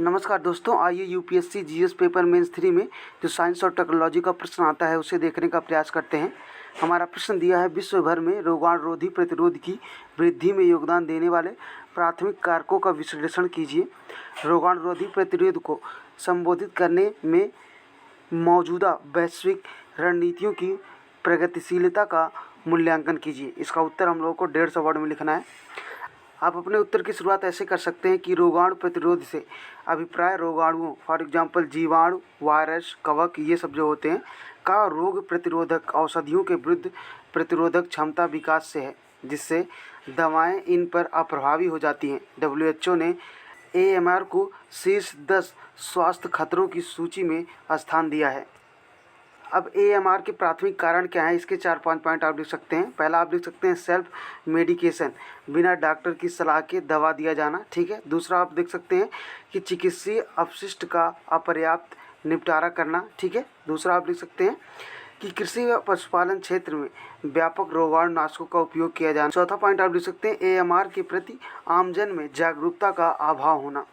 नमस्कार दोस्तों, आइए यूपीएससी जीएस पेपर मेंस 3 में जो साइंस और टेक्नोलॉजी का प्रश्न आता है उसे देखने का प्रयास करते हैं। हमारा प्रश्न दिया है, विश्व भर में रोगाणुरोधी प्रतिरोध की वृद्धि में योगदान देने वाले प्राथमिक कारकों का विश्लेषण कीजिए। रोगाणुरोधी प्रतिरोध को संबोधित करने में मौजूदा वैश्विक रणनीतियों की प्रगतिशीलता का मूल्यांकन कीजिए। इसका उत्तर हम लोगों को 150 वर्ड में लिखना है। आप अपने उत्तर की शुरुआत ऐसे कर सकते हैं कि रोगाणु प्रतिरोध से अभिप्राय रोगाणुओं, फॉर एग्जांपल जीवाणु, वायरस, कवक, ये सब जो होते हैं का रोग प्रतिरोधक औषधियों के विरुद्ध प्रतिरोधक क्षमता विकास से है, जिससे दवाएं इन पर अप्रभावी हो जाती हैं। WHO ने AMR को शीर्ष 10 स्वास्थ्य खतरों की सूची में स्थान दिया है। अब AMR के प्राथमिक कारण क्या है, इसके 4-5 पॉइंट आप लिख सकते हैं। पहला आप लिख सकते हैं सेल्फ मेडिकेशन, बिना डॉक्टर की सलाह के दवा दिया जाना, ठीक है। दूसरा आप देख सकते हैं कि चिकित्सीय अपशिष्ट का अपर्याप्त निपटारा करना, ठीक है। दूसरा आप लिख सकते हैं कि कृषि व पशुपालन क्षेत्र में व्यापक रोगाणुनाशकों का उपयोग किया जाना। चौथा पॉइंट आप लिख सकते हैं AMR के प्रति आमजन में जागरूकता का अभाव होना।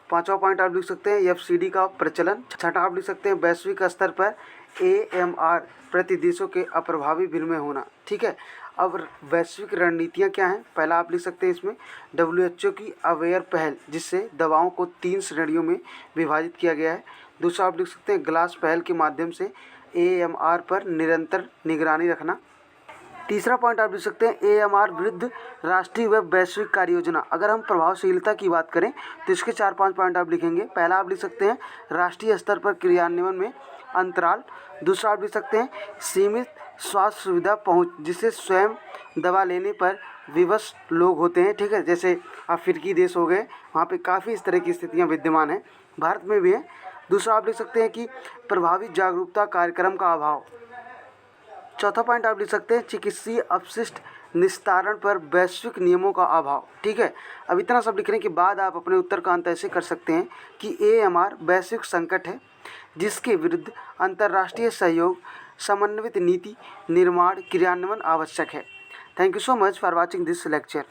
पांचवा पॉइंट आप लिख सकते हैं FCD का प्रचलन। छठा आप लिख सकते हैं वैश्विक स्तर पर AMR प्रति देशों के अप्रभावी विनिमय होना, ठीक है। अब वैश्विक रणनीतियाँ क्या हैं, पहला आप लिख सकते हैं इसमें WHO की अवेयर पहल, जिससे दवाओं को 3 श्रेणियों में विभाजित किया गया है। दूसरा आप लिख सकते हैं ग्लास पहल के माध्यम से AMR पर निरंतर निगरानी रखना। तीसरा पॉइंट आप लिख सकते हैं AMR विरुद्ध राष्ट्रीय व वैश्विक कार्य योजना। अगर हम प्रभावशीलता की बात करें तो इसके 4-5 पॉइंट आप लिखेंगे। पहला आप लिख सकते हैं राष्ट्रीय स्तर पर क्रियान्वयन में अंतराल। दूसरा आप लिख सकते हैं सीमित स्वास्थ्य सुविधा पहुंच, जिससे स्वयं दवा लेने पर विवश लोग होते हैं, ठीक है। जैसे अफ्रीकी देश हो गए, वहाँ पे काफ़ी इस तरह की स्थितियाँ विद्यमान हैं, भारत में भी है। दूसरा आप लिख सकते हैं कि प्रभावी जागरूकता कार्यक्रम का अभाव। चौथा पॉइंट आप लिख सकते हैं चिकित्सीय अपशिष्ट निस्तारण पर वैश्विक नियमों का अभाव, ठीक है। अब इतना सब लिखने के बाद आप अपने उत्तर का अंत ऐसे कर सकते हैं कि AMR वैश्विक संकट है, जिसके विरुद्ध अंतर्राष्ट्रीय सहयोग, समन्वित नीति निर्माण, क्रियान्वयन आवश्यक है। Thank you so much for watching this lecture.